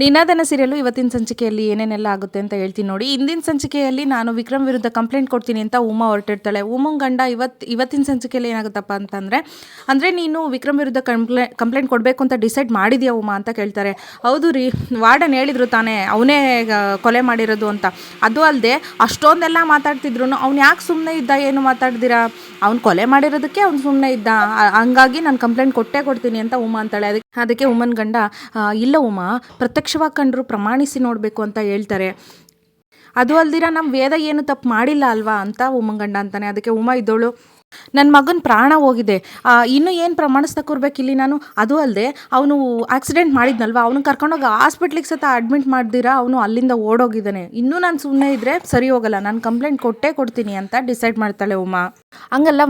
ನಿನಾದನ serial ಇವತ್ತಿನ ಸಂಚಿಕೆಯಲ್ಲಿ ಏನೇನೆಲ್ಲ ಆಗುತ್ತೆ ಅಂತ ಹೇಳ್ತೀನಿ ನೋಡಿ. ಇಂದಿನ ಸಂಚಿಕೆಯಲ್ಲಿ ನಾನು ವಿಕ್ರಮ್ ವಿರುದ್ಧ ಕಂಪ್ಲೇಂಟ್ ಕೊಡ್ತೀನಿ ಅಂತ ಉಮಾ ಹೊರಟಿರ್ತಾಳೆ. ಉಮಂಗ್ ಗಂಡ ಇವತ್ತಿನ ಸಂಚಿಕೆಯಲ್ಲಿ ಏನಾಗುತ್ತಪ್ಪ ಅಂದರೆ ನೀನು ವಿಕ್ರಮ್ ವಿರುದ್ಧ ಕಂಪ್ಲೇಂಟ್ ಕೊಡಬೇಕು ಅಂತ ಡಿಸೈಡ್ ಮಾಡಿದ್ಯಾ ಉಮಾ ಅಂತ ಕೇಳ್ತಾರೆ. ಹೌದು ರೀ, ವಾರ್ಡನ್ ಹೇಳಿದ್ರು ತಾನೇ ಅವನೇ ಕೊಲೆ ಮಾಡಿರೋದು ಅಂತ. ಅದು ಅಲ್ಲದೆ ಅಷ್ಟೊಂದೆಲ್ಲ ಮಾತಾಡ್ತಿದ್ರು ಅವ್ನು ಯಾಕೆ ಸುಮ್ಮನೆ ಇದ್ದ, ಏನು ಮಾತಾಡ್ದಿರಾ, ಅವ್ನು ಕೊಲೆ ಮಾಡಿರೋದಕ್ಕೆ ಅವ್ನು ಸುಮ್ಮನೆ ಇದ್ದ, ಹಂಗಾಗಿ ನಾನು ಕಂಪ್ಲೇಂಟ್ ಕೊಡ್ತೀನಿ ಅಂತ ಉಮಾ ಅಂತಾಳೆ. ಅದಕ್ಕೆ ಉಮನ್ ಗಂಡ ಇಲ್ಲ ಉಮಾ, ಪ್ರತ್ಯಕ್ಷವಾಗಿ ಕಂಡ್ರು ಪ್ರಮಾಣಿಸಿ ನೋಡಬೇಕು ಅಂತ ಹೇಳ್ತಾರೆ. ಅದು ಅಲ್ದಿರ ನಮ್ಮ ವೇದ ಏನು ತಪ್ಪು ಮಾಡಿಲ್ಲ ಅಲ್ವಾ ಅಂತ ಉಮನ್ ಗಂಡ ಅಂತಾನೆ. ಅದಕ್ಕೆ ಉಮಾ ಇದ್ದವಳು, ನನ್ನ ಮಗನ ಪ್ರಾಣ ಹೋಗಿದೆ, ಇನ್ನೂ ಏನು ಪ್ರಮಾಣಿಸ್ತಾ ಕೂರ್ಬೇಕಿಲ್ಲಿ ನಾನು. ಅದು ಅಲ್ಲದೆ ಅವನು ಆಕ್ಸಿಡೆಂಟ್ ಮಾಡಿದ್ನಲ್ವ, ಅವನು ಕರ್ಕೊಂಡೋಗಿ ಹಾಸ್ಪಿಟ್ಲಿಗೆ ಸತ ಅಡ್ಮಿಟ್ ಮಾಡ್ದಿರಾ ಅವನು ಅಲ್ಲಿಂದ ಓಡೋಗಿದ್ದಾನೆ. ಇನ್ನೂ ನಾನು ಸುಮ್ಮನೆ ಇದ್ದರೆ ಸರಿ ಹೋಗಲ್ಲ, ನಾನು ಕಂಪ್ಲೇಂಟ್ ಕೊಡ್ತೀನಿ ಅಂತ ಡಿಸೈಡ್ ಮಾಡ್ತಾಳೆ ಉಮಾ. ಹಂಗಲ್ಲ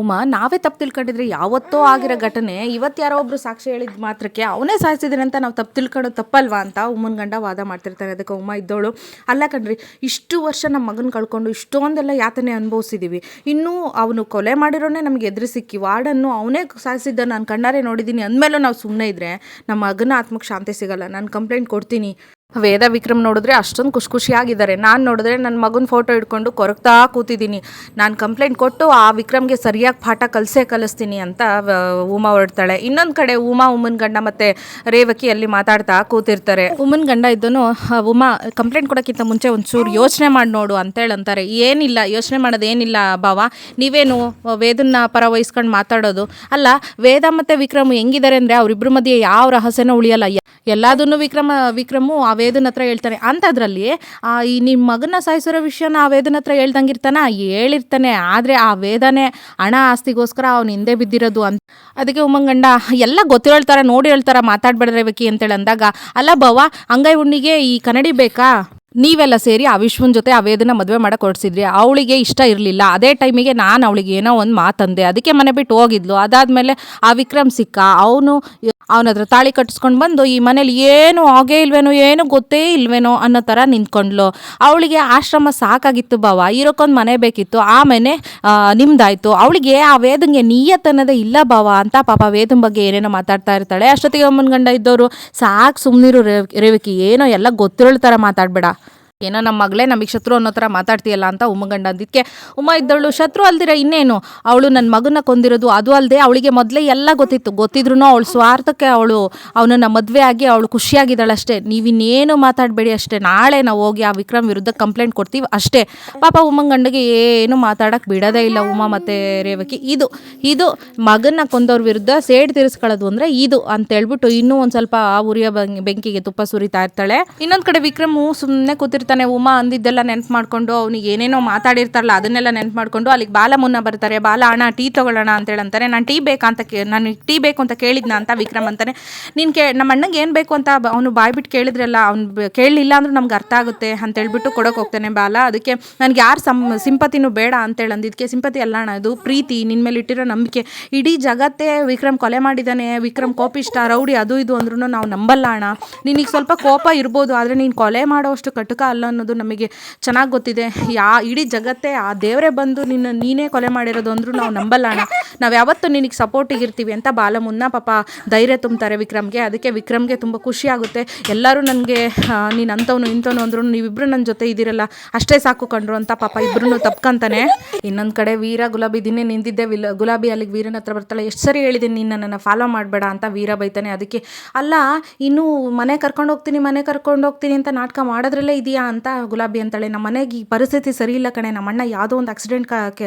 ಉಮಾ, ನಾವೇ ತಪ್ಪು ತಿಳ್ಕೊಂಡಿದ್ರೆ ಯಾವತ್ತೋ ಆಗಿರೋ ಘಟನೆ ಇವತ್ತು ಯಾರೋ ಒಬ್ರು ಸಾಕ್ಷಿ ಹೇಳಿದ ಮಾತ್ರಕ್ಕೆ ಅವನೇ ಸಾಯಿಸಿದ್ರೆ ಅಂತ ನಾವು ತಪ್ಪು ತಿಳ್ಕೊಳ್ಳೋದು ತಪ್ಪಲ್ವಾ ಅಂತ ಉಮ್ಮನ ಗಂಡ ವಾದ ಮಾಡ್ತಿರ್ತಾರೆ. ಅದಕ್ಕೆ ಉಮಾ ಇದ್ದವಳು, ಅಲ್ಲ ಕಣ್ರಿ, ಇಷ್ಟು ವರ್ಷ ನಮ್ಮ ಮಗನ ಕಳ್ಕೊಂಡು ಇಷ್ಟೊಂದೆಲ್ಲ ಯಾತನೆ ಅನುಭವಿಸಿದ್ದೀವಿ, ಇನ್ನೂ ಅವನು ಕೊಲೆ ಮಾಡಿರೋನೇ ನಮಗೆ ಎದುರು ಸಿಕ್ಕಿ ವಾರ್ಡನ್ನು ಅವನೇ ಸಾಯಿಸಿದ್ದ ನಾನು ಕಣ್ಣಾರೆ ನೋಡಿದ್ದೀನಿ ಅಂದಮೇಲೂ ನಾವು ಸುಮ್ಮನೆ ಇದ್ದರೆ ನಮ್ಮ ಮಗನ ಆತ್ಮಕ್ಕೆ ಶಾಂತಿ ಸಿಗಲ್ಲ. ನಾನು ಕಂಪ್ಲೇಂಟ್ ಕೊಡ್ತೀನಿ. ವೇದ ವಿಕ್ರಮ್ ನೋಡಿದ್ರೆ ಅಷ್ಟೊಂದು ಖುಷಿಯಾಗಿದ್ದಾರೆ. ನಾನು ನೋಡಿದ್ರೆ ನನ್ನ ಮಗನ ಫೋಟೋ ಇಟ್ಕೊಂಡು ಕೊರಗ್ತಾ ಕೂತಿದ್ದೀನಿ. ನಾನು ಕಂಪ್ಲೇಂಟ್ ಕೊಟ್ಟು ಆ ವಿಕ್ರಮ್ಗೆ ಸರಿಯಾಗಿ ಪಾಠ ಕಲಿಸ್ತೀನಿ ಅಂತ ಉಮಾ ಹೊರಡ್ತಾಳೆ. ಇನ್ನೊಂದು ಕಡೆ ಉಮನ್ ಗಂಡ ಮತ್ತು ರೇವಕಿ ಅಲ್ಲಿ ಮಾತಾಡ್ತಾ ಕೂತಿರ್ತಾರೆ. ಉಮನ್ ಗಂಡ ಇದ್ದನು, ಉಮಾ ಕಂಪ್ಲೇಂಟ್ ಕೊಡೋಕ್ಕಿಂತ ಮುಂಚೆ ಒಂಚೂರು ಯೋಚನೆ ಮಾಡಿ ನೋಡು ಅಂತೇಳಿ ಅಂತಾರೆ. ಏನಿಲ್ಲ, ಯೋಚನೆ ಮಾಡೋದೇನಿಲ್ಲ ಬಾವ, ನೀವೇನು ವೇದನ್ನ ಪರ ವಹಿಸ್ಕೊಂಡು ಮಾತಾಡೋದು. ಅಲ್ಲ, ವೇದ ಮತ್ತು ವಿಕ್ರಮ್ ಹೆಂಗಿದ್ದಾರೆ ಅಂದರೆ ಅವರಿಬ್ಬರ ಮಧ್ಯೆ ಯಾವ ರಹಸ್ಯನೂ ಉಳಿಯಲ್ಲ. ಎಲ್ಲದನ್ನು ವಿಕ್ರಮು ಆ ವೇದನ ಹತ್ರ ಹೇಳ್ತಾನೆ. ಅಂಥದ್ರಲ್ಲಿ ಈ ನಿಮ್ಮ ಮಗನ ಸಾಯಿಸಿರೋ ವಿಷಯನ ಆ ವೇದನ ಹತ್ರ ಹೇಳಿರ್ತಾನೆ. ಆದರೆ ಆ ವೇದನೆ ಹಣ ಆಸ್ತಿಗೋಸ್ಕರ ಅವ್ನು ಹಿಂದೆ ಬಿದ್ದಿರೋದು ಅಂತ. ಅದಕ್ಕೆ ಉಮಂಗಂಡ ಎಲ್ಲ ಗೊತ್ತಿರೋ ನೋಡಿ ಹೇಳ್ತಾರ, ಮಾತಾಡ್ಬೇಡ್ರೆ ಬೇಕಿ ಅಂತೇಳಿ ಅಂದಾಗ, ಅಲ್ಲ ಬವ್ವ, ಅಂಗೈ ಹುಣ್ಣಿಗೆ ಈ ಕನ್ನಡಿ ಬೇಕಾ, ನೀವೆಲ್ಲ ಸೇರಿ ಆ ವಿಶ್ವನ ಜೊತೆ ಆ ವೇದನ ಮದುವೆ ಮಾಡಕ್ಕೆ ಹೊರಡಿಸಿದ್ರಿ, ಅವಳಿಗೆ ಇಷ್ಟ ಇರಲಿಲ್ಲ. ಅದೇ ಟೈಮಿಗೆ ನಾನು ಅವಳಿಗೆ ಏನೋ ಒಂದು ಮಾತಂದೆ, ಅದಕ್ಕೆ ಮನೆ ಬಿಟ್ಟು ಹೋಗಿದ್ಲು. ಅದಾದಮೇಲೆ ಆ ವಿಕ್ರಮ್ ಸಿಕ್ಕ, ಅವನ ಹತ್ರ ತಾಳಿ ಕಟ್ಟಿಸ್ಕೊಂಡು ಬಂದು ಈ ಮನೇಲಿ ಏನು ಆಗೇ ಇಲ್ವೇನೋ, ಏನು ಗೊತ್ತೇ ಇಲ್ವೇನೋ ಅನ್ನೋ ಥರ ನಿಂತ್ಕೊಂಡ್ಲು. ಅವಳಿಗೆ ಆಶ್ರಮ ಸಾಕಾಗಿತ್ತು ಬಾವ, ಇರೋಕ್ಕೊಂದು ಮನೆ ಬೇಕಿತ್ತು, ಆಮೇಲೆ ನಿಮ್ದಾಯ್ತು. ಅವಳಿಗೆ ಆ ವೇದಂಗೆ ನಿಯತ್ತನ್ನೋದೇ ಇಲ್ಲ ಬಾವ ಅಂತ ಪಾಪ ವೇದನ ಬಗ್ಗೆ ಏನೇನೋ ಮಾತಾಡ್ತಾ ಇರ್ತಾಳೆ. ಅಷ್ಟೊತ್ತಿಗೆ ಅಮ್ಮನ ಗಂಡ ಇದ್ದವರು, ಸಾಕು ಸುಮ್ಮನಿರು ರೇವಕಿ, ಏನೋ ಎಲ್ಲ ಗೊತ್ತಿರೋ ಥರ ಮಾತಾಡಬೇಡ, ಏನೋ ನಮ್ಮ ಮಗಳೇ ನಮಗೆ ಶತ್ರು ಅನ್ನೋ ಥರ ಮಾತಾಡ್ತೀಯಲ್ಲ ಅಂತ ಉಮ್ಮಗಂಡ ಅಂದಿದ್ದಕ್ಕೆ ಉಮಾ ಇದ್ದವಳು, ಶತ್ರು ಅಲ್ದಿರ ಇನ್ನೇನು, ಅವಳು ನನ್ನ ಮಗನ ಕೊಂದಿರೋದು. ಅದು ಅಲ್ಲದೆ ಅವಳಿಗೆ ಮೊದಲೇ ಎಲ್ಲ ಗೊತ್ತಿದ್ರೂ ಅವಳು ಸ್ವಾರ್ಥಕ್ಕೆ ಅವನನ್ನು ಮದುವೆ ಆಗಿ ಅವಳು ಖುಷಿಯಾಗಿದ್ದಾಳೆ ಅಷ್ಟೇ. ನೀವಿನ್ನೇನು ಮಾತಾಡಬೇಡಿ ಅಷ್ಟೇ, ನಾಳೆ ನಾವು ಹೋಗಿ ಆ ವಿಕ್ರಮ್ ವಿರುದ್ಧ ಕಂಪ್ಲೇಂಟ್ ಕೊಡ್ತೀವಿ ಅಷ್ಟೇ. ಪಾಪ ಉಮ್ಮಂಗಂಡಿಗೆ ಏನು ಮಾತಾಡೋಕ್ಕೆ ಬಿಡೋದೇ ಇಲ್ಲ ಉಮಾ ಮತ್ತು ರೇವಕಿ. ಇದು ಮಗನ ಕೊಂದವ್ರ ವಿರುದ್ಧ ಸೇಡ್ ತೀರಿಸ್ಕೊಳ್ಳೋದು ಅಂದರೆ ಇದು ಅಂತೇಳ್ಬಿಟ್ಟು ಇನ್ನೂ ಒಂದು ಸ್ವಲ್ಪ ಉರಿಯ ಬೆಂಕಿಗೆ ತುಪ್ಪ ಸುರಿತಾ ಇರ್ತಾಳೆ. ಇನ್ನೊಂದು ಕಡೆ ವಿಕ್ರಮು ಸುಮ್ಮನೆ ಕೂತಿರ್ತಾನೆ. ಉಮಾ ಅಂದಿದ್ದೆಲ್ಲ ನೆನ್ಪು ಮಾಡ್ಕೊಂಡು, ಅವನಿಗೆ ಏನೇನೋ ಮಾತಾಡಿರ್ತಾರಲ್ಲ ಅದನ್ನೆಲ್ಲ ನೆನ್ಪು ಮಾಡ್ಕೊಂಡು ಅಲ್ಲಿಗೆ ಬಾಲ ಮುನ್ನ ಬರ್ತಾರೆ. ಬಾಲ, ಅಣ್ಣ ಟೀ ತೊಗೊಳ್ಳೋಣ ಅಂತೇಳಿ ಅಂತಾರೆ. ನಾನು ಟೀ ಬೇಕು ಅಂತ ಕೇಳಿದ್ನ ಅಂತ ವಿಕ್ರಮ್ ಅಂತಾನೆ. ನಮ್ಮ ಅಣ್ಣಂಗೆ ಏನು ಬೇಕು ಅಂತ ಅವನು ಬಾಯ್ಬಿಟ್ಟು ಕೇಳಿದ್ರಲ್ಲ, ಅವ್ನು ಕೇಳಲಿಲ್ಲ ಅಂದ್ರೂ ನಮ್ಗೆ ಅರ್ಥ ಆಗುತ್ತೆ ಅಂತೇಳ್ಬಿಟ್ಟು ಕೊಡೋಕೆ ಹೋಗ್ತಾನೆ ಬಾಲ. ಅದಕ್ಕೆ ನನಗೆ ಯಾರು ಸಿಂಪತಿನೂ ಬೇಡ ಅಂತೇಳಿ ಅಂದಿದ್ದಕ್ಕೆ, ಸಿಂಪತಿ ಅಲ್ಲ ಅಣ್ಣ, ಇದು ಪ್ರೀತಿ, ನಿನ್ನ ಮೇಲೆ ಇಟ್ಟಿರೋ ನಂಬಿಕೆ. ಇಡೀ ಜಗತ್ತೇ ವಿಕ್ರಮ್ ಕೊಲೆ ಮಾಡಿದ್ದಾನೆ, ವಿಕ್ರಮ್ ಕೋಪಿಷ್ಟ, ರೌಡಿ, ಅದು ಇದು ಅಂದ್ರೂ ನಾವು ನಂಬಲ್ಲ ಅಣ್ಣ. ನಿನಗೆ ಸ್ವಲ್ಪ ಕೋಪ ಇರ್ಬೋದು, ಆದರೆ ನೀನು ಕೊಲೆ ಮಾಡೋಷ್ಟು ಕಟುಕ ಅಲ್ಲ ಅನ್ನೋದು ನಮಗೆ ಚೆನ್ನಾಗಿ ಗೊತ್ತಿದೆ. ಇಡೀ ಜಗತ್ತೇ ಆ ದೇವರೇ ಬಂದು ನೀನೇ ಕೊಲೆ ಮಾಡಿರೋದು ಅಂದರೂ ನಾವು ನಂಬಲ್ಲ ಅಣ್ಣ. ನಾವು ಯಾವತ್ತೂ ನಿನಗೆ ಸಪೋರ್ಟಿಗೆ ಇರ್ತೀವಿ ಅಂತ ಬಾಲ ಮುನ್ನ ಪಾಪ ಧೈರ್ಯ ತುಂಬ್ತಾರೆ ವಿಕ್ರಮ್ಗೆ. ಅದಕ್ಕೆ ವಿಕ್ರಮ್ಗೆ ತುಂಬ ಖುಷಿ ಆಗುತ್ತೆ. ಎಲ್ಲರೂ ನನಗೆ ನೀನು ಅಂಥವನು ಇಂಥವನು ಅಂದ್ರು ನೀವಿಬ್ಬರು ನನ್ನ ಜೊತೆ ಇದ್ದೀರಲ್ಲ ಅಷ್ಟೇ ಸಾಕು ಕಂಡ್ರು ಅಂತ ಪಾಪ ಇಬ್ಬರೂ ತಪ್ಕೊಂತಾನೆ. ಇನ್ನೊಂದು ಕಡೆ ವೀರ ಗುಲಾಬಿ ದಿನೇ ನಿಂತಿದ್ದೆ. ಗುಲಾಬಿ ಅಲ್ಲಿಗೆ ವೀರನ ಹತ್ರ ಬರ್ತಾಳೆ. ಎಷ್ಟು ಸರಿ ಹೇಳಿದ್ದೀನಿ ನೀನು ನನ್ನನ್ನು ಫಾಲೋ ಮಾಡಬೇಡ ಅಂತ ವೀರ ಬೈತಾನೆ. ಅದಕ್ಕೆ ಅಲ್ಲ, ಇನ್ನೂ ಮನೆ ಕರ್ಕೊಂಡು ಹೋಗ್ತೀನಿ ಅಂತ ನಾಟಕ ಮಾಡೋದ್ರಲ್ಲೇ ಇದೆಯಾ ಅಂತ ಗುಲಾಬಿ ಅಂತಾಳೆ. ನಮ್ಮ ಮನೆಗೆ ಈ ಪರಿಸ್ಥಿತಿ ಸರಿ ಇಲ್ಲ ಕಣೆ, ನಮ್ಮ ಅಣ್ಣ ಯಾವುದೋ ಒಂದು ಆಕ್ಸಿಡೆಂಟ್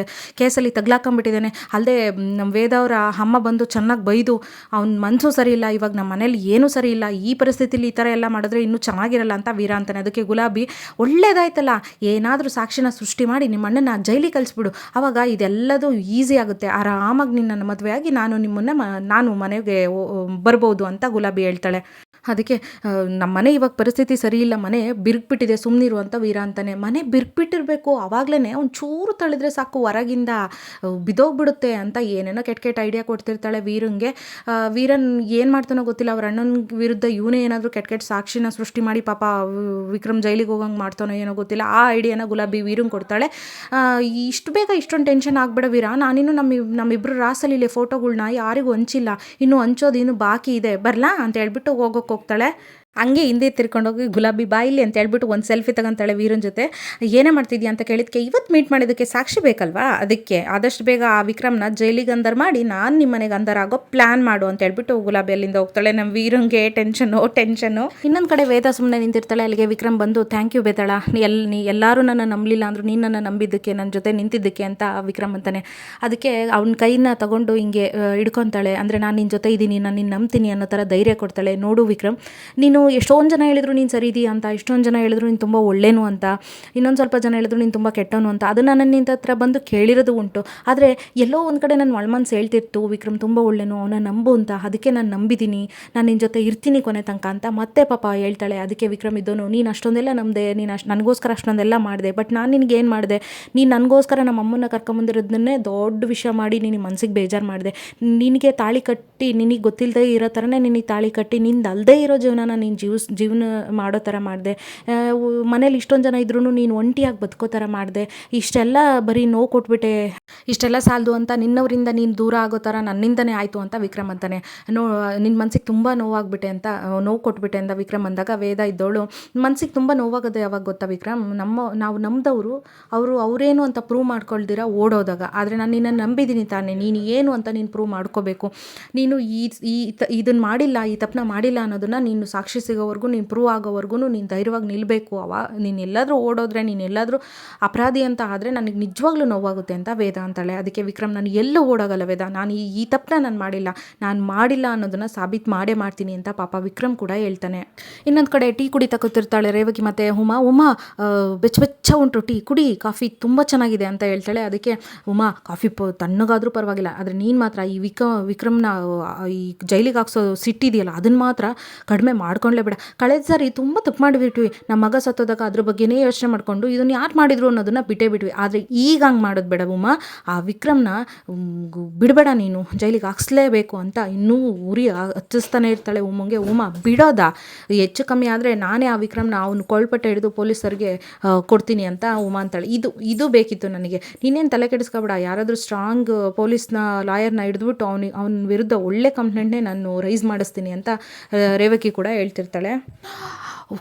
ಕೇಸಲ್ಲಿ ತಗ್ಲಾಕೊಂಡ್ಬಿಟ್ಟಿದ್ದಾನೆ. ಅಲ್ಲದೆ ನಮ್ಮ ವೇದವರ ಅಮ್ಮ ಬಂದು ಚೆನ್ನಾಗಿ ಬೈದು ಅವ್ನ ಮನಸ್ಸು ಸರಿ ಇಲ್ಲ, ಇವಾಗ ನಮ್ಮ ಮನೇಲಿ ಏನೂ ಸರಿ ಇಲ್ಲ, ಈ ಪರಿಸ್ಥಿತಿಲಿ ಈ ಥರ ಎಲ್ಲ ಮಾಡಿದ್ರೆ ಇನ್ನೂ ಚೆನ್ನಾಗಿರಲ್ಲ ಅಂತ ವೀರ ಅಂತಾನೆ. ಅದಕ್ಕೆ ಗುಲಾಬಿ, ಒಳ್ಳೇದಾಯ್ತಲ್ಲ, ಏನಾದರೂ ಸಾಕ್ಷಿನ ಸೃಷ್ಟಿ ಮಾಡಿ ನಿಮ್ಮ ಅಣ್ಣನ ಜೈಲಿಗೆ ಕಳಿಸ್ಬಿಡು, ಆವಾಗ ಇದೆಲ್ಲದೂ ಈಸಿ ಆಗುತ್ತೆ, ಆರಾಮಾಗಿ ನಿನ್ನನ್ನು ಮದುವೆ ಆಗಿ ನಾನು ಮನೆಗೆ ಬರ್ಬೋದು ಅಂತ ಗುಲಾಬಿ ಹೇಳ್ತಾಳೆ. ಅದಕ್ಕೆ ನಮ್ಮ ಮನೆ ಇವಾಗ ಪರಿಸ್ಥಿತಿ ಸರಿ ಇಲ್ಲ, ಮನೆ ಬಿರುಗ್ಬಿಟ್ಟಿದೆ, ಸುಮ್ಮನಿರು ಅಂತ ವೀರ ಅಂತಾನೆ. ಮನೆ ಬಿರುಗ್ಬಿಟ್ಟಿರಬೇಕು, ಆವಾಗಲೇ ಒಂಚೂರು ತಳಿದ್ರೆ ಸಾಕು ಹೊರಗಿಂದ ಬಿದೋಗ್ಬಿಡುತ್ತೆ ಅಂತ ಏನೇನೋ ಕೆಟ್ಟ ಐಡಿಯಾ ಕೊಡ್ತಿರ್ತಾಳೆ ವೀರಂಗೆ. ವೀರನ್ ಏನು ಮಾಡ್ತಾನೋ ಗೊತ್ತಿಲ್ಲ, ಅವ್ರ ಅಣ್ಣನ ವಿರುದ್ಧ ಇವನೇ ಏನಾದರೂ ಕೆಟ್ಟ ಸಾಕ್ಷಿನ ಸೃಷ್ಟಿ ಮಾಡಿ ಪಾಪ ವಿಕ್ರಮ್ ಜೈಲಿಗೆ ಹೋಗಂಗೆ ಮಾಡ್ತಾನೋ ಏನೋ ಗೊತ್ತಿಲ್ಲ. ಆ ಐಡಿಯಾನ ಗುಲಾಬಿ ವೀರಂಗೆ ಕೊಡ್ತಾಳೆ. ಇಷ್ಟು ಬೇಗ ಇಷ್ಟೊಂದು ಟೆನ್ಷನ್ ಆಗ್ಬೇಡ ವೀರ, ನಾನಿನ್ನು ನಮ್ಮಿಬ್ಬರು ರಾಸಲಿಲೆ ಫೋಟೋಗಳ್ನ ಯಾರಿಗೂ ಹಂಚಿಲ್ಲ, ಇನ್ನೂ ಹಂಚೋದು ಇನ್ನೂ ಬಾಕಿ ಇದೆ, ಬರಲಾ ಅಂತ ಹೇಳ್ಬಿಟ್ಟು ಹೋಗ್ತಾಳೆ. ಹಂಗೆ ಹಿಂದೆ ತಿರ್ಕೊಂಡೋಗಿ ಗುಲಾಬಿ ಬಾಯಿಲಿ ಅಂತ ಹೇಳ್ಬಿಟ್ಟು ಒಂದು ಸೆಲ್ಫಿ ತಗೊಂತಾಳೆ ವೀರನ್ ಜೊತೆ. ಏನೇ ಮಾಡ್ತಿದ್ಯಾ ಅಂತ ಕೇಳಿದ್ಕೆ ಇವತ್ತು ಮೀಟ್ ಮಾಡಿದ್ದಕ್ಕೆ ಸಾಕ್ಷಿ ಬೇಕಲ್ವಾ, ಅದಕ್ಕೆ ಆದಷ್ಟು ಬೇಗ ಆ ವಿಕ್ರಮ್ನ ಜೈಲಿಗೆ ಅಂದರ್ ಮಾಡಿ ನಾನು ನಿಮ್ಮ ಮನೆಗೆ ಅಂದರ್ ಆಗೋ ಪ್ಲಾನ್ ಮಾಡು ಅಂತ ಹೇಳ್ಬಿಟ್ಟು ಗುಲಾಬಿ ಅಲ್ಲಿಂದ ಹೋಗ್ತಾಳೆ. ನಮ್ಮ ವೀರಂಗೆ ಟೆನ್ಷನ್ನು. ಇನ್ನೊಂದು ಕಡೆ ವೇದ ಸುಮ್ಮನೆ ನಿಂತಿರ್ತಾಳೆ. ಅಲ್ಲಿಗೆ ವಿಕ್ರಮ್ ಬಂದು ಥ್ಯಾಂಕ್ ಯು ಬೇತಾಳ, ನೀ ಎಲ್ಲರೂ ನನ್ನ ನಂಬಲಿಲ್ಲ ಅಂದರು ನೀನು ನನ್ನ ನಂಬಿದ್ದಕ್ಕೆ, ನನ್ನ ಜೊತೆ ನಿಂತಿದ್ದಕ್ಕೆ ಅಂತ ವಿಕ್ರಮ್ ಅಂತಾನೆ. ಅದಕ್ಕೆ ಅವ್ನ ಕೈನ ತಗೊಂಡು ಹಿಂಗೆ ಹಿಡ್ಕೊತಾಳೆ. ಅಂದರೆ ನಾನು ನಿನ್ನ ಜೊತೆ ಇದ್ದೀನಿ, ನಾನು ನಿನ್ನ ನಂಬ್ತೀನಿ ಅನ್ನೋ ಥರ ಧೈರ್ಯ ಕೊಡ್ತಾಳೆ. ನೋಡು ವಿಕ್ರಮ್, ನೀನು ಎಷ್ಟೊಂದು ಜನ ಹೇಳಿದ್ರು ನೀನು ಸರಿ ಇದೆಯಾ ಅಂತ, ಎಷ್ಟೊಂದು ಜನ ಹೇಳಿದ್ರು ನೀನು ತುಂಬ ಒಳ್ಳೆಯನು ಅಂತ, ಇನ್ನೊಂದು ಸ್ವಲ್ಪ ಜನ ಹೇಳಿದ್ರು ನೀನು ತುಂಬ ಕೆಟ್ಟವನು ಅಂತ, ಅದನ್ನು ನಾನು ನಿನ್ನ ಹತ್ರ ಬಂದು ಕೇಳಿರೋದು ಉಂಟು. ಆದರೆ ಎಲ್ಲೋ ಒಂದು ಕಡೆ ನನ್ನ ಒಳಮನ್ಸು ಹೇಳ್ತಿತ್ತು ವಿಕ್ರಮ್ ತುಂಬ ಒಳ್ಳೆಯನು, ಅವನ ನಂಬು ಅಂತ. ಅದಕ್ಕೆ ನಾನು ನಂಬಿದ್ದೀನಿ, ನಾನು ನಿನ್ನ ಜೊತೆ ಇರ್ತೀನಿ ಕೊನೆ ತನಕ ಅಂತ ಮತ್ತೆ ಪಾಪ ಹೇಳ್ತಾಳೆ. ಅದಕ್ಕೆ ವಿಕ್ರಮ್ ಇದ್ದೋನು, ನೀನು ಅಷ್ಟೊಂದೆಲ್ಲ ನಂಬಿದೆ, ನೀನು ನನಗೋಸ್ಕರ ಅಷ್ಟೊಂದೆಲ್ಲ ಮಾಡಿದೆ, ಬಟ್ ನಾನು ನಿನಗೆ ಏನು ಮಾಡಿದೆ, ನೀನು ನನಗೋಸ್ಕರ ನಮ್ಮ ಅಮ್ಮನ ಕರ್ಕೊಂಬಂದಿರೋದನ್ನೇ ದೊಡ್ಡ ವಿಷಯ ಮಾಡಿ ನಿನಗೆ ಮನಸ್ಸಿಗೆ ಬೇಜಾರು ಮಾಡಿದೆ. ನಿನಗೆ ತಾಳಿ ಕಟ್ಟಿ, ನಿನಗೆ ಗೊತ್ತಿಲ್ಲದೆ ಇರೋ ಥರನೇ ನಿನಗೆ ತಾಳಿ ಕಟ್ಟಿ ನಿಂದು ಅಲ್ಲದೆ ಇರೋ ಜೀವನನ ನೀನು ಜೀವನ ಮಾಡೋ ಥರ ಮಾಡಿದೆ. ಮನೇಲಿ ಇಷ್ಟೊಂದು ಜನ ಇದ್ರೂ ನೀನು ಒಂಟಿಯಾಗಿ ಬದುಕೋ ಥರ ಮಾಡಿದೆ. ಇಷ್ಟೆಲ್ಲ ಬರೀ ನೋವು ಕೊಟ್ಬಿಟ್ಟೆ, ಇಷ್ಟೆಲ್ಲ ಸಾಲದು ಅಂತ ನಿನ್ನವರಿಂದ ನೀನು ದೂರ ಆಗೋ ಥರ ನನ್ನಿಂದನೇ ಆಯಿತು ಅಂತ ವಿಕ್ರಮ್ ಅಂತಾನೆ. ನಿನ್ನ ಮನಸ್ಸಿಗೆ ತುಂಬ ನೋವಾಗ್ಬಿಟ್ಟೆ ಅಂತ, ನೋವು ಕೊಟ್ಬಿಟ್ಟೆ ಅಂತ ವಿಕ್ರಮ್ ಅಂದಾಗ ವೇದ ಇದ್ದವಳು, ಮನಸ್ಸಿಗೆ ತುಂಬ ನೋವಾಗೋದು ಯಾವಾಗ ಗೊತ್ತಾ ವಿಕ್ರಮ್, ನಾವು ನಂಬಿದವರು ಅವರೇನು ಅಂತ ಪ್ರೂವ್ ಮಾಡ್ಕೊಳ್ದಿರ ಓಡೋದಾಗ. ಆದರೆ ನಾನು ನಿನ್ನನ್ನು ನಂಬಿದ್ದೀನಿ ತಾನೆ, ನೀನು ಏನು ಅಂತ ನೀನು ಪ್ರೂವ್ ಮಾಡ್ಕೋಬೇಕು. ನೀನು ಇದನ್ನು ಮಾಡಿಲ್ಲ, ಈ ತಪ್ಪನ್ನ ಮಾಡಿಲ್ಲ ಅನ್ನೋದನ್ನು ನೀನು ಸಾಕ್ಷಿ ಸಿಗೋವರೆಗೂ, ನೀನು ಪ್ರೂವ್ ಆಗೋವರೆಗೂ ನೀನು ಧೈರ್ಯವಾಗಿ ನಿಲ್ಲಬೇಕು. ನೀನು ಎಲ್ಲಾದರೂ ಓಡೋದ್ರೆ, ನೀನು ಎಲ್ಲಾದರೂ ಅಪರಾಧಿ ಅಂತ ಆದರೆ ನನಗೆ ನಿಜವಾಗ್ಲೂ ನೋವಾಗುತ್ತೆ ಅಂತ ವೇದ ಅಂತಾಳೆ. ಅದಕ್ಕೆ ವಿಕ್ರಮ್, ನಾನು ಎಲ್ಲೂ ಓಡೋಗಲ್ಲ ವೇದ, ನಾನು ಈ ತಪ್ಪನ್ನ ನಾನು ಮಾಡಿಲ್ಲ ಅನ್ನೋದನ್ನು ಸಾಬೀತು ಮಾಡೇ ಮಾಡ್ತೀನಿ ಅಂತ ಪಾಪ ವಿಕ್ರಮ್ ಕೂಡ ಹೇಳ್ತಾನೆ. ಇನ್ನೊಂದು ಕಡೆ ಟೀ ಕುಡಿತಾ ಕೂತಿರ್ತಾಳೆ ರೇವಕಿ ಮತ್ತು ಉಮಾ ಬೆಚ್ಚ ಉಂಟು ಟೀ, ಕುಡಿ, ಕಾಫಿ ತುಂಬ ಚೆನ್ನಾಗಿದೆ ಅಂತ ಹೇಳ್ತಾಳೆ. ಅದಕ್ಕೆ ಉಮಾ, ಕಾಫಿ ತಣ್ಣಗಾದರೂ ಪರವಾಗಿಲ್ಲ, ಆದರೆ ನೀನು ಮಾತ್ರ ಈ ವಿಕ್ರಮ್ನ ಈ ಜೈಲಿಗೆ ಹಾಕ್ಸೋ ಸಿಟ್ಟಿದೆಯಲ್ಲ ಅದನ್ನು ಮಾತ್ರ ಕಡಿಮೆ ಮಾಡ್ಕೊಂಡ್ಲೇ ಬೇಡ. ಕಳೆದ ಸಾರಿ ತುಂಬ ತಪ್ಪು ಮಾಡಿಬಿಟ್ವಿ, ನಮ್ಮ ಮಗ ಸತ್ತೋದಾಗ ಅದ್ರ ಬಗ್ಗೆನೇ ಯೋಚನೆ ಮಾಡಿಕೊಂಡು ಇದನ್ನು ಯಾರು ಮಾಡಿದ್ರು ಅನ್ನೋದನ್ನು ಬಿಟ್ಟೇ ಬಿಟ್ವಿ. ಆದರೆ ಈಗ ಹಂಗೆ ಮಾಡೋದು ಬೇಡ ಉಮಾ, ಆ ವಿಕ್ರಮ್ನ ಬಿಡಬೇಡ, ನೀನು ಜೈಲಿಗೆ ಹಾಕ್ಸ್ಲೇಬೇಕು ಅಂತ ಇನ್ನೂ ಉರಿ ಹಚ್ಚಿಸ್ತಾನೆ ಇರ್ತಾಳೆ ಉಮ್ಮಂಗೆ. ಉಮಾ ಬಿಡೋದಾ, ಹೆಚ್ಚು ಕಮ್ಮಿ ಆದರೆ ನಾನೇ ಆ ವಿಕ್ರಮ್ನ ಅವನು ಕೊಳ್ಪಟ್ಟೆ ಹಿಡಿದು ಪೊಲೀಸರಿಗೆ ಕೊಡ್ತೀನಿ ಅಂತ ಉಮಾ ಅಂತಾಳೆ. ಇದು ಬೇಕಿತ್ತು ನನಗೆ, ನೀನೇನು ತಲೆ ಕೆಡಿಸ್ಕೊಬೇಡ, ಯಾರಾದರೂ ಸ್ಟ್ರಾಂಗ್ ಪೊಲೀಸ್ನ ಲಾಯರ್ನ ಹಿಡಿದ್ಬಿಟ್ಟು ಅವನ ವಿರುದ್ಧ ಒಳ್ಳೆ ಕಂಪ್ಲೇಂಟ್ನೇ ನಾನು ರೈಸ್ ಮಾಡಿಸ್ತೀನಿ ಅಂತ ರೇವಕಿ ಕೂಡ ಹೇಳ್ತಿರ್ತಾಳೆ.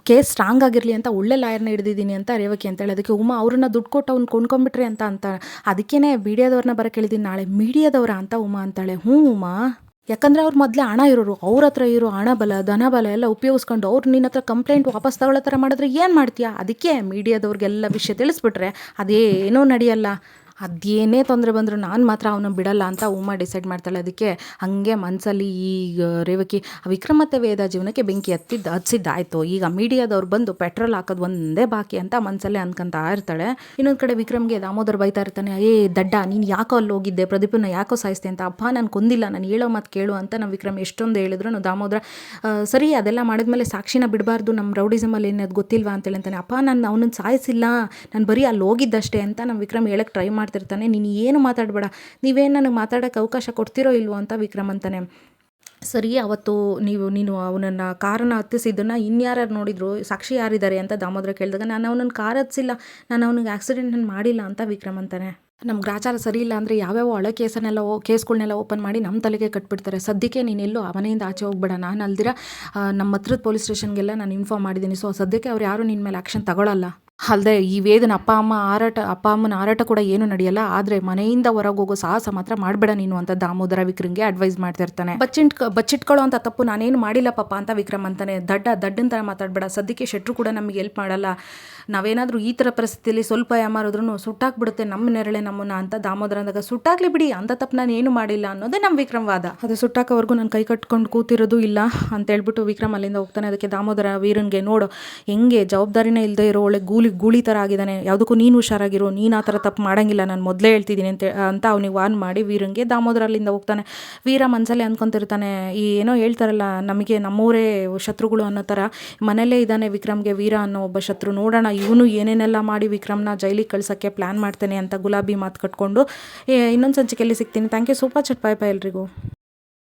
ಕೇಸ್ ಸ್ಟ್ರಾಂಗ್ ಆಗಿರಲಿ ಅಂತ ಒಳ್ಳೆ ಲಾಯರ್ನ ಹಿಡಿದಿದ್ದೀನಿ ಅಂತ ರೇವಕಿ ಅಂತೇಳಿ. ಅದಕ್ಕೆ ಉಮಾ, ಅವ್ರನ್ನ ದುಡ್ಡು ಕೊಟ್ಟು ಅವ್ನು ಕೊಂಡ್ಕೊಂಬಿಟ್ರಿ ಅಂತ ಅದಕ್ಕೇ ಮೀಡಿಯಾದವ್ರನ್ನ ಬರೋಕ್ಕೆ ಹೇಳಿದ್ದೀನಿ ನಾಳೆ. ಮೀಡಿಯಾದವರ ಅಂತ ಉಮಾ ಅಂತಾಳೆ. ಉಮಾ, ಯಾಕಂದರೆ ಅವ್ರು ಮೊದಲೇ ಹಣ ಇರೋರು, ಅವ್ರ ಹತ್ರ ಇರೋ ಹಣ ಬಲ ಧನ ಬಲ ಎಲ್ಲ ಉಪಯೋಗಿಸ್ಕೊಂಡು ಅವ್ರು ನಿನ್ನ ಹತ್ರ ಕಂಪ್ಲೇಂಟ್ ವಾಪಸ್ ತಗೊಳ್ಳೋ ಥರ ಮಾಡಿದ್ರೆ ಏನು ಮಾಡ್ತೀಯಾ? ಅದಕ್ಕೆ ಮೀಡಿಯಾದವ್ರಿಗೆಲ್ಲ ವಿಷಯ ತಿಳಿಸ್ಬಿಟ್ರೆ ಅದೇನೂ ನಡೆಯಲ್ಲ, ಅದೇನೇ ತೊಂದರೆ ಬಂದರೂ ನಾನು ಮಾತ್ರ ಅವನು ಬಿಡಲ್ಲ ಅಂತ ಉಮಾ ಡಿಸೈಡ್ ಮಾಡ್ತಾಳೆ. ಅದಕ್ಕೆ ಹಾಗೆ ಮನಸ್ಸಲ್ಲಿ ಈಗ ರೇವಕಿ ವಿಕ್ರಮ್ ಮತ್ತು ವೇದ ಜೀವನಕ್ಕೆ ಬೆಂಕಿ ಹಚ್ಚಿದ್ದಾಯಿತು, ಈಗ ಮೀಡಿಯಾದವ್ರು ಬಂದು ಪೆಟ್ರೋಲ್ ಹಾಕೋದು ಒಂದೇ ಬಾಕಿ ಅಂತ ಮನಸ್ಸಲ್ಲೇ ಅನ್ಕೊಂತಾ ಇರ್ತಾಳೆ. ಇನ್ನೊಂದು ಕಡೆ ವಿಕ್ರಮ್ಗೆ ದಾಮೋದರ್ ಬೈತಾ ಇರ್ತಾನೆ, ದಡ್ಡ ನೀನು ಯಾಕೋ ಅಲ್ಲಿ ಹೋಗಿದ್ದೆ, ಪ್ರದೀಪನ ಯಾಕೋ ಸಾಯಿಸ್ತೆ ಅಂತ. ಅಪ್ಪ ನಾನು ಕೊಂದಿಲ್ಲ, ನಾನು ಹೇಳೋ ಮಾತು ಕೇಳು ಅಂತ ನಾವು ವಿಕ್ರಮ್ ಎಷ್ಟೊಂದು ಹೇಳಿದ್ರು ದಾಮೋದರ ಸರಿ ಅದೆಲ್ಲ ಮಾಡಿದ್ಮೇಲೆ ಸಾಕ್ಷಿನ ಬಿಡಬಾರ್ದು, ನಮ್ಮ ರೌಡಿಸಮಲ್ಲಿ ಏನದು ಗೊತ್ತಿಲ್ವಾ ಅಂತೇಳಿ ಅಂತಾನೆ. ಅಪ್ಪ ನಾನು ಅವನನ್ನು ಸಾಯಿಸಿಲ್ಲ, ನಾನು ಬರೀ ಅಲ್ಲಿ ಹೋಗಿದ್ದಷ್ಟೇ ಅಂತ ನಮ್ಮ ವಿಕ್ರಮ್ ಹೇಳಕ್ಕೆ ಟ್ರೈ ಮಾಡ್ತಿರ್ತಾನೆ. ನೀನು ಏನು ಮಾತಾಡಬೇಡ, ನೀವೇನು ನನಗೆ ಮಾತಾಡೋಕ್ಕೆ ಅವಕಾಶ ಕೊಡ್ತಿರೋ ಇಲ್ವೋ ಅಂತ ವಿಕ್ರಮ್ ಅಂತಾನೆ. ಸರಿ, ಅವತ್ತು ನೀನು ಅವನನ್ನು ಕಾರನ್ನು ಹತ್ತಿಸಿದ್ದನ್ನು ಇನ್ಯಾರು ನೋಡಿದ್ರು, ಸಾಕ್ಷಿ ಯಾರಿದ್ದಾರೆ ಅಂತ ದಾಮೋದರ ಕೇಳಿದಾಗ ನಾನು ಅವನನ್ನು ಕಾರ್ ಹತ್ತಿಸಿಲ್ಲ, ನಾನು ಅವನಿಗೆ ಆಕ್ಸಿಡೆಂಟನ್ನು ಮಾಡಿಲ್ಲ ಅಂತ ವಿಕ್ರಮ್ ಅಂತಾನೆ. ನಮ್ಮ ಗ್ರಾಚಾರ ಸರಿ ಇಲ್ಲ ಅಂದರೆ ಯಾವ್ಯಾವ ಹಳೆ ಕೇಸ್ಗಳನ್ನೆಲ್ಲ ಓಪನ್ ಮಾಡಿ ನಮ್ಮ ತಲೆಗೆ ಕಟ್ಬಿಡ್ತಾರೆ. ಸದ್ಯಕ್ಕೆ ನೀನೆಲ್ಲೋ ಮನೆಯಿಂದ ಆಚೆ ಹೋಗ್ಬೇಡ, ನಾನು ಅಲ್ದಿರ ನಮ್ಮ ಹತ್ರದ ಪೊಲೀಸ್ ಸ್ಟೇಷನ್ಗೆಲ್ಲ ನಾನು ಇನ್ಫಾರ್ಮ್ ಮಾಡಿದ್ದೀನಿ. ಸೊ ಸದ್ಯಕ್ಕೆ ಅವ್ರು ಯಾರು ನಿನ್ನ ಮೇಲೆ ಆ್ಯಕ್ಷನ್ ತಗೊಳ್ಳಲ್ಲ. ಅಲ್ಲದೆ ಈ ವೇದನ ಅಪ್ಪ ಅಮ್ಮನ ಹಾರಾಟ ಕೂಡ ಏನೂ ನಡೆಯಲ್ಲ. ಆದರೆ ಮನೆಯಿಂದ ಹೊರಗೆ ಹೋಗೋ ಸಾಹಸ ಮಾತ್ರ ಮಾಡಬೇಡ ನೀನು ಅಂತ ದಾಮೋದರ ವಿಕ್ರಮ್ಗೆ ಅಡ್ವೈಸ್ ಮಾಡ್ತಿರ್ತಾನೆ. ಬಚ್ಚಿಟ್ಕೊಳ್ಳೋ ಅಂತ ತಪ್ಪು ನಾನೇನು ಮಾಡಿಲ್ಲ ಪಾಪ ಅಂತ ವಿಕ್ರಮ್ ಅಂತಾನೆ. ದಡ್ಡನ ಥರ ಮಾತಾಡಬೇಡ, ಸದ್ಯಕ್ಕೆ ಶೆಟ್ರು ಕೂಡ ನಮಗೆ ಹೆಲ್ಪ್ ಮಾಡಲ್ಲ, ನಾವೇನಾದರೂ ಈ ಥರ ಪರಿಸ್ಥಿತಿಯಲ್ಲಿ ಸ್ವಲ್ಪ ಯಾಮಾರಿದ್ರೂ ಸುಟ್ಟಾಕ್ಬಿಡುತ್ತೆ ನಮ್ಮ ನೆರಳೆ ನಮ್ಮನ್ನ ಅಂತ ದಾಮೋದರ ಅಂದಾಗ, ಸುಟ್ಟಾಕ್ಲಿ ಬಿಡಿ, ಅಂತ ತಪ್ಪು ನಾನು ಏನು ಮಾಡಿಲ್ಲ ಅನ್ನೋದೇ ನಮ್ಮ ವಿಕ್ರಮ್ ವಾದ. ಅದು ಸುಟ್ಟಾಕೋವರೆಗೂ ನಾನು ಕೈ ಕಟ್ಕೊಂಡು ಕೂತಿರೋದು ಇಲ್ಲ ಅಂತ ಹೇಳ್ಬಿಟ್ಟು ವಿಕ್ರಮ್ ಅಲ್ಲಿಂದ ಹೋಗ್ತಾನೆ. ಅದಕ್ಕೆ ದಾಮೋದರ ವೀರನ್ಗೆ, ನೋಡು ಹೆಂಗೆ ಜವಾಬ್ದಾರಿನೇ ಇಲ್ಲದೆ ಇರೋ ಒಳ್ಳೆ ಗೂಳಿ ಥರ ಆಗಿದ್ದಾನೆ, ಯಾವುದಕ್ಕೂ ನೀನು ಹುಷಾರಾಗಿರೋ, ನೀನು ಆ ಥರ ತಪ್ಪು ಮಾಡೋಂಗಿಲ್ಲ, ನಾನು ಮೊದಲೇ ಹೇಳ್ತಿದ್ದೀನಿ ಅಂತ ಅವನಿಗೆ ವಾರ್ನ್ ಮಾಡಿ ವೀರಂಗೆ ದಾಮೋದರ ಅಲ್ಲಿಂದ ಹೋಗ್ತಾನೆ. ವೀರ ಮನಸ್ಸಲ್ಲಿ ಅಂದ್ಕೊತಿರ್ತಾನೆ, ಏನೋ ಹೇಳ್ತಾರಲ್ಲ ನಮಗೆ ನಮ್ಮವರೇ ಶತ್ರುಗಳು ಅನ್ನೋ ಥರ ಮನೇಲೇ ಇದ್ದಾನೆ ವಿಕ್ರಮ್ಗೆ ವೀರ ಅನ್ನೋ ಒಬ್ಬ ಶತ್ರು, ನೋಡೋಣ ಇವನು ಏನೇನೆಲ್ಲ ಮಾಡಿ ವಿಕ್ರಮ್ನ ಜೈಲಿಗೆ ಕಳ್ಸೋಕ್ಕೆ ಪ್ಲ್ಯಾನ್ ಮಾಡ್ತಾನೆ ಅಂತ ಗುಲಾಬಿ ಮಾತು ಕಟ್ಕೊಂಡು ಇನ್ನೊಂದು ಸಂಚಿಕೆಯಲ್ಲಿ ಸಿಗ್ತೀನಿ. ಥ್ಯಾಂಕ್ ಯು ಸೂಪರ್ ಚಟ್, ಬಾಯ್ ಬಾಯ್ ಎಲ್ರಿಗೂ.